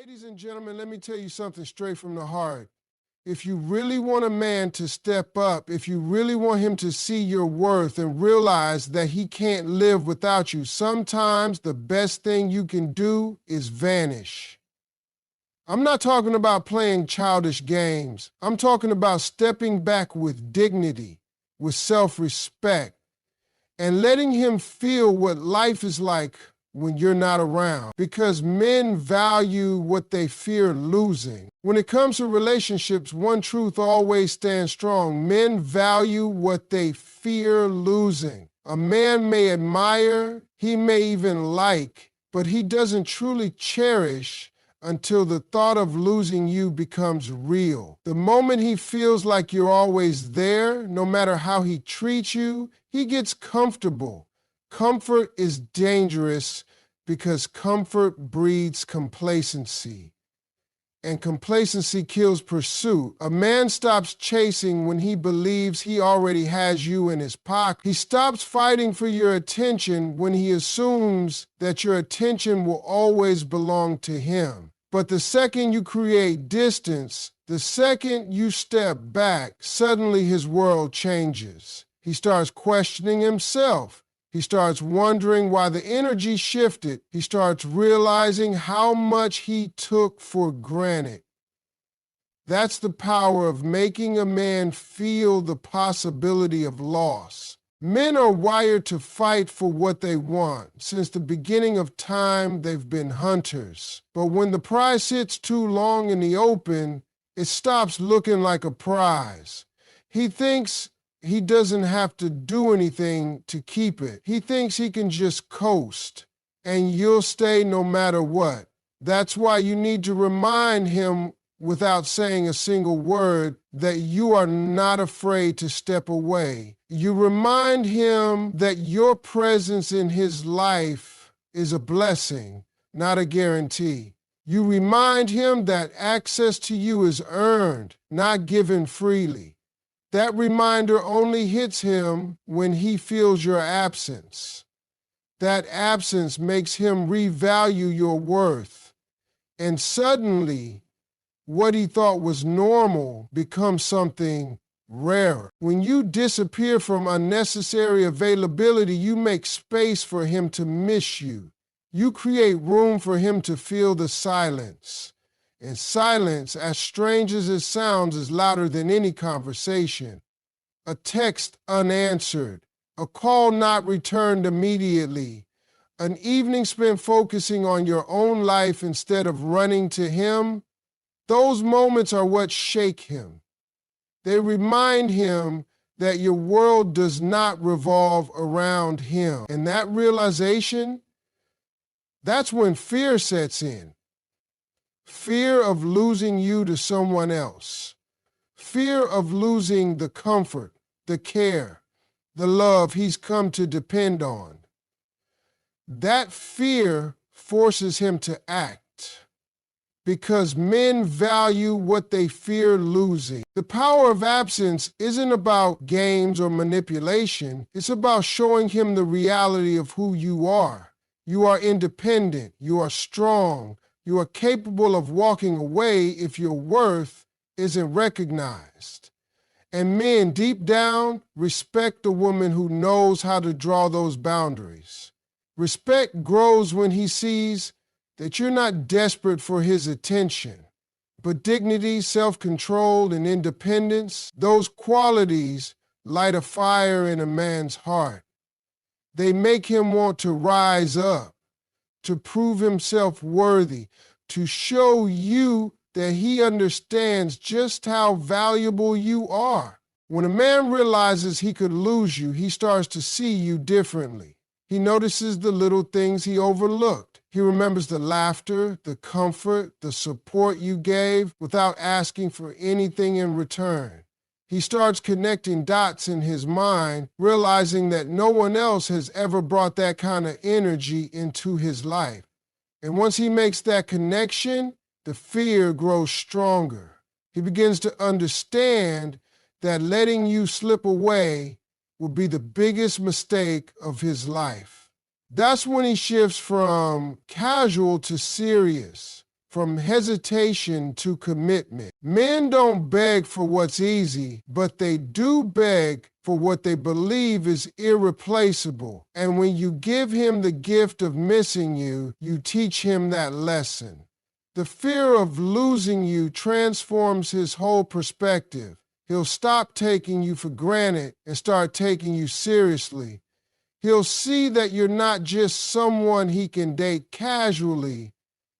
Ladies and gentlemen, let me tell you something straight from the heart. If you really want a man to step up, if you really want him to see your worth and realize that he can't live without you, sometimes the best thing you can do is vanish. I'm not talking about playing childish games. I'm talking about stepping back with dignity, with self-respect, and letting him feel what life is like when you're not around, because men value what they fear losing. When it comes to relationships, one truth always stands strong. Men value what they fear losing. A man may admire, he may even like, but he doesn't truly cherish until the thought of losing you becomes real. The moment he feels like you're always there, no matter how he treats you, he gets comfortable. Comfort is dangerous because comfort breeds complacency, and complacency kills pursuit. A man stops chasing when he believes he already has you in his pocket. He stops fighting for your attention when he assumes that your attention will always belong to him. But the second you create distance, the second you step back, suddenly his world changes. He starts questioning himself. He starts wondering why the energy shifted. He starts realizing how much he took for granted. That's the power of making a man feel the possibility of loss. Men are wired to fight for what they want. Since the beginning of time, they've been hunters. But when the prize sits too long in the open, it stops looking like a prize. He thinks he doesn't have to do anything to keep it. He thinks he can just coast, and you'll stay no matter what. That's why you need to remind him without saying a single word that you are not afraid to step away. You remind him that your presence in his life is a blessing, not a guarantee. You remind him that access to you is earned, not given freely. That reminder only hits him when he feels your absence. That absence makes him revalue your worth. And suddenly, what he thought was normal becomes something rarer. When you disappear from unnecessary availability, you make space for him to miss you. You create room for him to feel the silence. And silence, as strange as it sounds, is louder than any conversation. A text unanswered, a call not returned immediately, an evening spent focusing on your own life instead of running to him. Those moments are what shake him. They remind him that your world does not revolve around him. And that realization, that's when fear sets in. Fear of losing you to someone else. Fear of losing the comfort, the care, the love he's come to depend on. That fear forces him to act, because men value what they fear losing. The power of absence isn't about games or manipulation. It's about showing him the reality of who you are. You are independent. You are strong. You are capable of walking away if your worth isn't recognized. And men, deep down, respect a woman who knows how to draw those boundaries. Respect grows when he sees that you're not desperate for his attention, but dignity, self-control, and independence, those qualities light a fire in a man's heart. They make him want to rise up, to prove himself worthy, to show you that he understands just how valuable you are. When a man realizes he could lose you, he starts to see you differently. He notices the little things he overlooked. He remembers the laughter, the comfort, the support you gave without asking for anything in return. He starts connecting dots in his mind, realizing that no one else has ever brought that kind of energy into his life. And once he makes that connection, the fear grows stronger. He begins to understand that letting you slip away will be the biggest mistake of his life. That's when he shifts from casual to serious, from hesitation to commitment. Men don't beg for what's easy, but they do beg for what they believe is irreplaceable. And when you give him the gift of missing you, you teach him that lesson. The fear of losing you transforms his whole perspective. He'll stop taking you for granted and start taking you seriously. He'll see that you're not just someone he can date casually.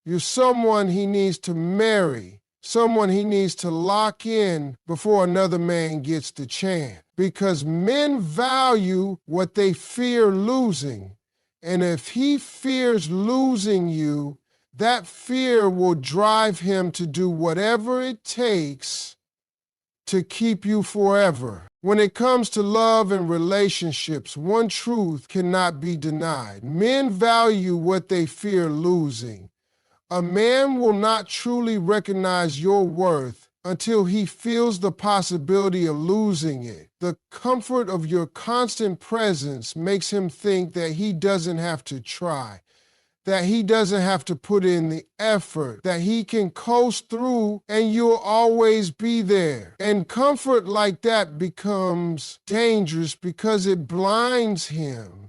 You're someone he needs to marry, someone he needs to lock in before another man gets the chance. Because men value what they fear losing. And if he fears losing you, that fear will drive him to do whatever it takes to keep you forever. When it comes to love and relationships, one truth cannot be denied. Men value what they fear losing. A man will not truly recognize your worth until he feels the possibility of losing it. The comfort of your constant presence makes him think that he doesn't have to try, that he doesn't have to put in the effort, that he can coast through and you'll always be there. And comfort like that becomes dangerous because it blinds him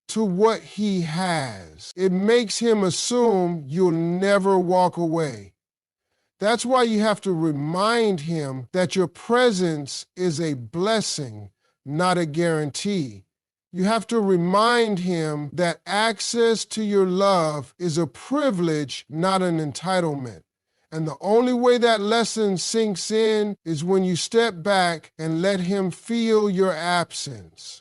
to what he has. It makes him assume you'll never walk away. That's why you have to remind him that your presence is a blessing, not a guarantee. You have to remind him that access to your love is a privilege, not an entitlement. And the only way that lesson sinks in is when you step back and let him feel your absence.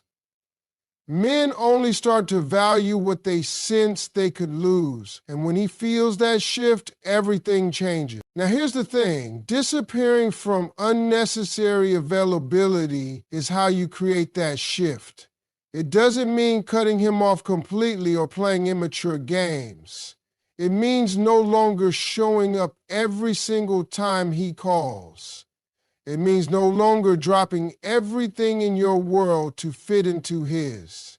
Men only start to value what they sense they could lose. And when he feels that shift, everything changes. Now here's the thing, disappearing from unnecessary availability is how you create that shift. It doesn't mean cutting him off completely or playing immature games. It means no longer showing up every single time he calls. It means no longer dropping everything in your world to fit into his.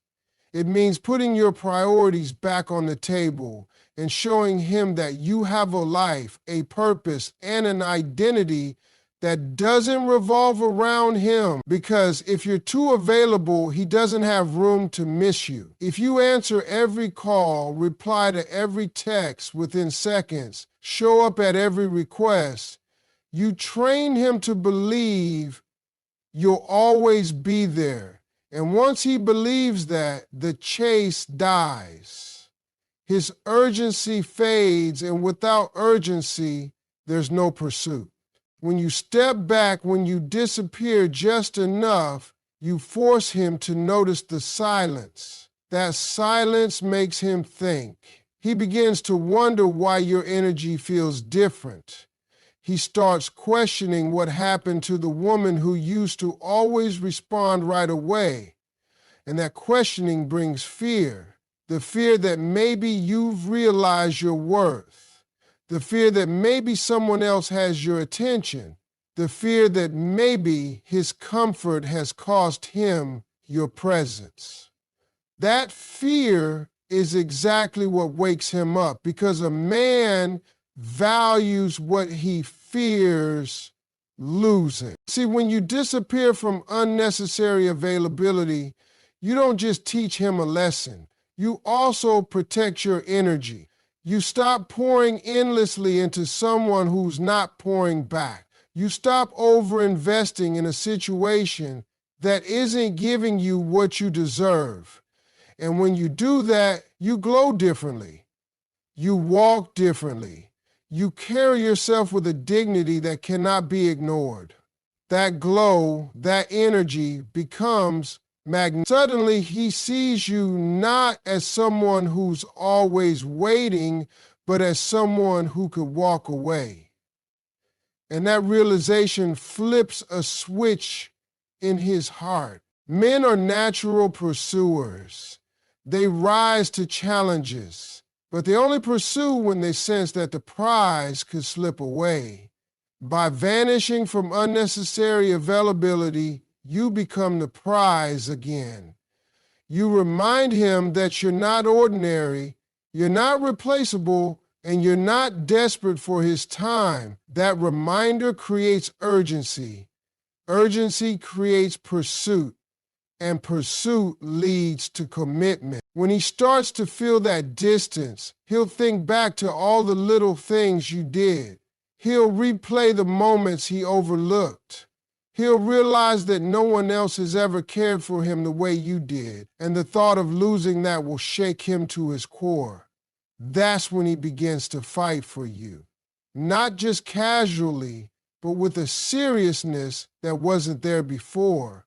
It means putting your priorities back on the table and showing him that you have a life, a purpose, and an identity that doesn't revolve around him. Because if you're too available, he doesn't have room to miss you. If you answer every call, reply to every text within seconds, show up at every request, you train him to believe you'll always be there. And once he believes that, the chase dies. His urgency fades, and without urgency, there's no pursuit. When you step back, when you disappear just enough, you force him to notice the silence. That silence makes him think. He begins to wonder why your energy feels different. He starts questioning what happened to the woman who used to always respond right away. And that questioning brings fear. The fear that maybe you've realized your worth. The fear that maybe someone else has your attention. The fear that maybe his comfort has cost him your presence. That fear is exactly what wakes him up, because a man values what he fears losing. See, when you disappear from unnecessary availability, you don't just teach him a lesson. You also protect your energy. You stop pouring endlessly into someone who's not pouring back. You stop over-investing in a situation that isn't giving you what you deserve. And when you do that, you glow differently. You walk differently. You carry yourself with a dignity that cannot be ignored. That glow, that energy becomes magnetic. Suddenly, he sees you not as someone who's always waiting, but as someone who could walk away. And that realization flips a switch in his heart. Men are natural pursuers. They rise to challenges, but they only pursue when they sense that the prize could slip away. By vanishing from unnecessary availability, you become the prize again. You remind him that you're not ordinary, you're not replaceable, and you're not desperate for his time, that reminder creates urgency. Urgency creates pursuit, and pursuit leads to commitment. When he starts to feel that distance, he'll think back to all the little things you did. He'll replay the moments he overlooked. He'll realize that no one else has ever cared for him the way you did, and the thought of losing that will shake him to his core. That's when he begins to fight for you. Not just casually, but with a seriousness that wasn't there before.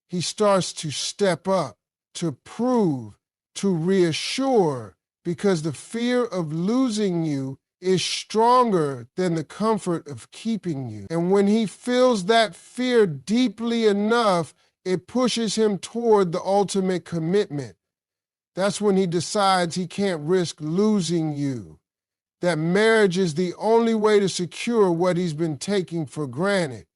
He starts to step up, to prove, to reassure, because the fear of losing you is stronger than the comfort of keeping you. And when he feels that fear deeply enough, it pushes him toward the ultimate commitment. That's when he decides he can't risk losing you. That marriage is the only way to secure what he's been taking for granted.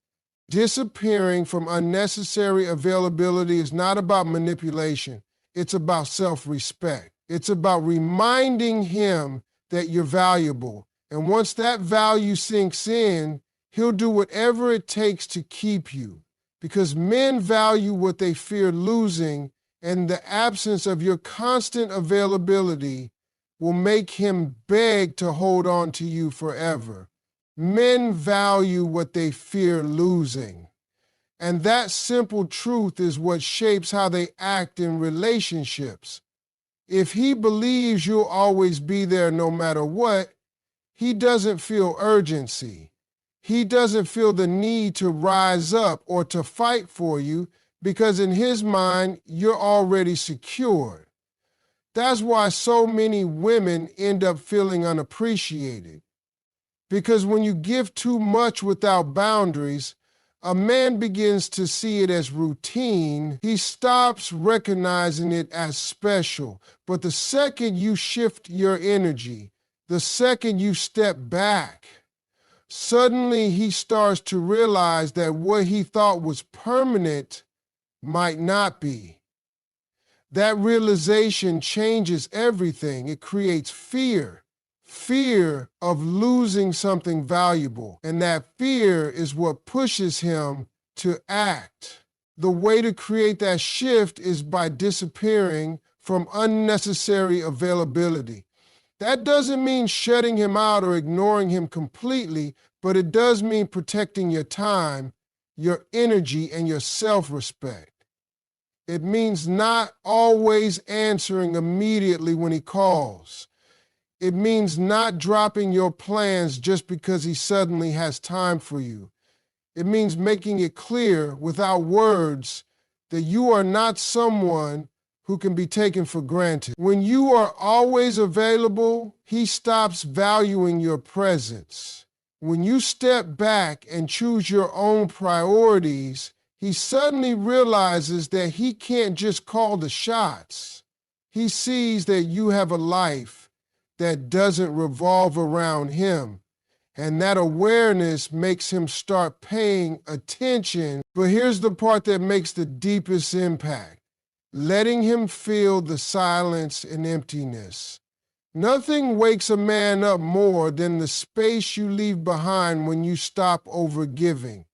Disappearing from unnecessary availability is not about manipulation. It's about self-respect. It's about reminding him that you're valuable. And once that value sinks in, he'll do whatever it takes to keep you. Because men value what they fear losing, and the absence of your constant availability will make him beg to hold on to you forever. Men value what they fear losing. And that simple truth is what shapes how they act in relationships. If he believes you'll always be there no matter what, he doesn't feel urgency. He doesn't feel the need to rise up or to fight for you, because in his mind, you're already secured. That's why so many women end up feeling unappreciated. Because when you give too much without boundaries, a man begins to see it as routine. He stops recognizing it as special. But the second you shift your energy, the second you step back, suddenly he starts to realize that what he thought was permanent might not be. That realization changes everything. It creates fear. Fear of losing something valuable. And that fear is what pushes him to act. The way to create that shift is by disappearing from unnecessary availability. That doesn't mean shutting him out or ignoring him completely, but it does mean protecting your time, your energy, and your self-respect. It means not always answering immediately when he calls. It means not dropping your plans just because he suddenly has time for you. It means making it clear without words that you are not someone who can be taken for granted. When you are always available, he stops valuing your presence. When you step back and choose your own priorities, he suddenly realizes that he can't just call the shots. He sees that you have a life that doesn't revolve around him. And that awareness makes him start paying attention. But here's the part that makes the deepest impact. Letting him feel the silence and emptiness. Nothing wakes a man up more than the space you leave behind when you stop overgiving.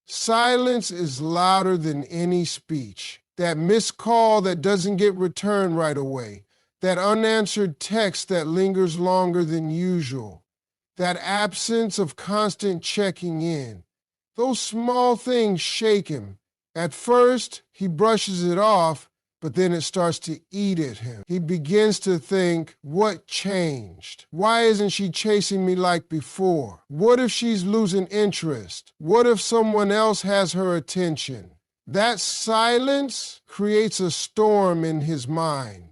Silence is louder than any speech. That missed call that doesn't get returned right away. That unanswered text that lingers longer than usual. That absence of constant checking in. Those small things shake him. At first, he brushes it off, but then it starts to eat at him. He begins to think, what changed? Why isn't she chasing me like before? What if she's losing interest? What if someone else has her attention? That silence creates a storm in his mind.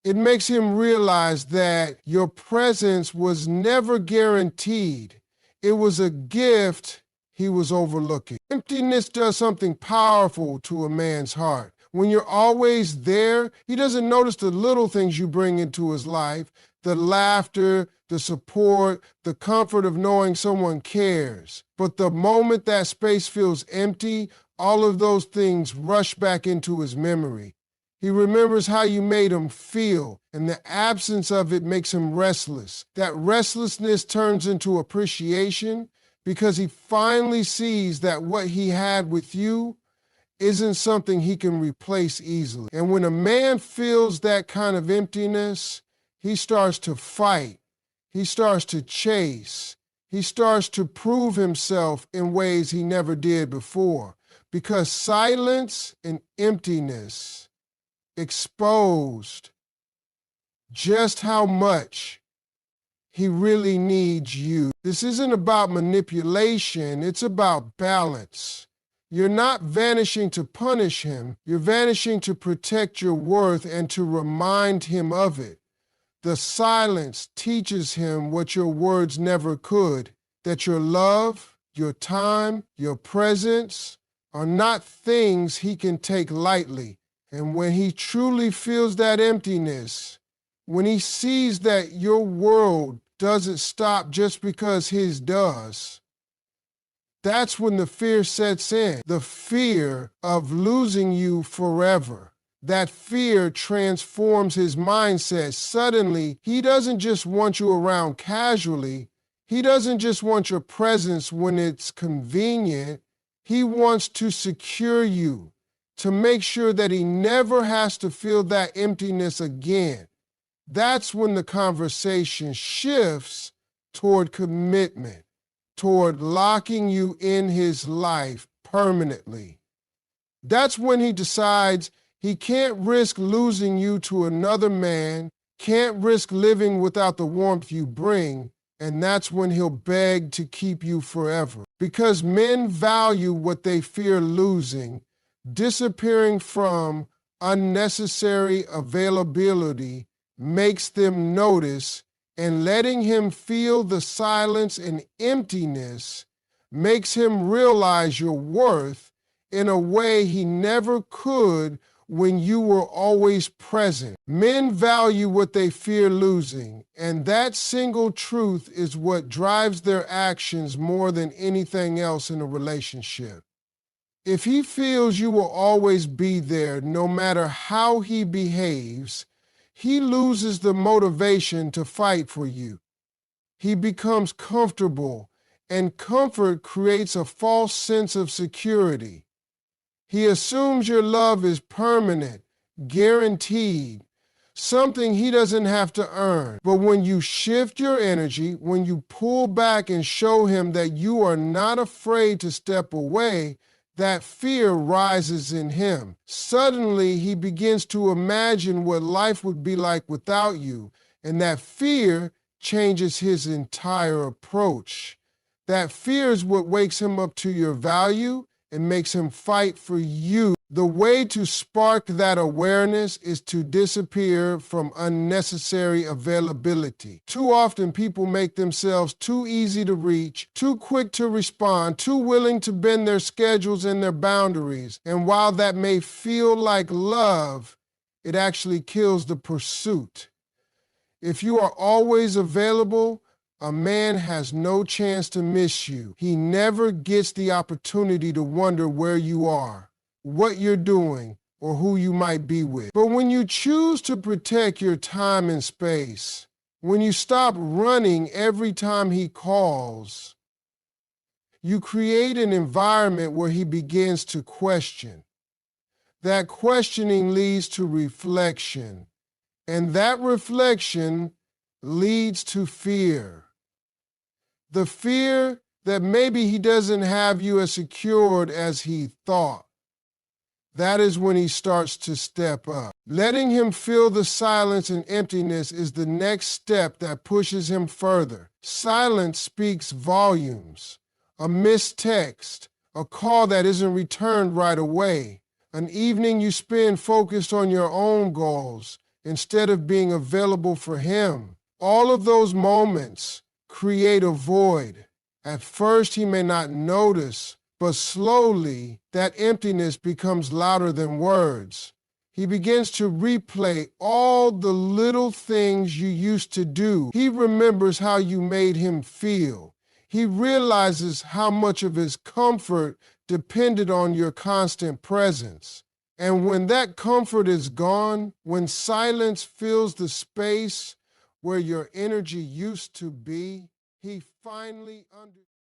It makes him realize that your presence was never guaranteed. It was a gift he was overlooking. Emptiness does something powerful to a man's heart. When you're always there, he doesn't notice the little things you bring into his life, the laughter, the support, the comfort of knowing someone cares. But the moment that space feels empty, all of those things rush back into his memory. He remembers how you made him feel, and the absence of it makes him restless. That restlessness turns into appreciation because he finally sees that what he had with you isn't something he can replace easily. And when a man feels that kind of emptiness, he starts to fight. He starts to chase. He starts to prove himself in ways he never did before. Because silence and emptiness exposed just how much he really needs you. This isn't about manipulation, it's about balance. You're not vanishing to punish him, you're vanishing to protect your worth and to remind him of it. The silence teaches him what your words never could, that your love, your time, your presence are not things he can take lightly. And when he truly feels that emptiness, when he sees that your world doesn't stop just because his does, that's when the fear sets in, the fear of losing you forever. That fear transforms his mindset. Suddenly, he doesn't just want you around casually. He doesn't just want your presence when it's convenient. He wants to secure you, to make sure that he never has to feel that emptiness again. That's when the conversation shifts toward commitment, toward locking you in his life permanently. That's when he decides he can't risk losing you to another man, can't risk living without the warmth you bring, and that's when he'll beg to keep you forever. Because men value what they fear losing, disappearing from unnecessary availability makes them notice, and letting him feel the silence and emptiness makes him realize your worth in a way he never could when you were always present. Men value what they fear losing, and that single truth is what drives their actions more than anything else in a relationship. If he feels you will always be there, no matter how he behaves, he loses the motivation to fight for you. He becomes comfortable, and comfort creates a false sense of security. He assumes your love is permanent, guaranteed, something he doesn't have to earn. But when you shift your energy, when you pull back and show him that you are not afraid to step away, that fear rises in him. Suddenly, he begins to imagine what life would be like without you, and that fear changes his entire approach. That fear is what wakes him up to your value and makes him fight for you. The way to spark that awareness is to disappear from unnecessary availability. Too often people make themselves too easy to reach, too quick to respond, too willing to bend their schedules and their boundaries. And while that may feel like love, it actually kills the pursuit. If you are always available, a man has no chance to miss you. He never gets the opportunity to wonder where you are, what you're doing, or who you might be with. But when you choose to protect your time and space, when you stop running every time he calls, you create an environment where he begins to question. That questioning leads to reflection, and that reflection leads to fear. The fear that maybe he doesn't have you as secured as he thought. That is when he starts to step up. Letting him feel the silence and emptiness is the next step that pushes him further. Silence speaks volumes. A missed text, a call that isn't returned right away, an evening you spend focused on your own goals instead of being available for him. All of those moments create a void. At first, he may not notice, but slowly, that emptiness becomes louder than words. He begins to replay all the little things you used to do. He remembers how you made him feel. He realizes how much of his comfort depended on your constant presence. And when that comfort is gone, when silence fills the space where your energy used to be, he finally understands.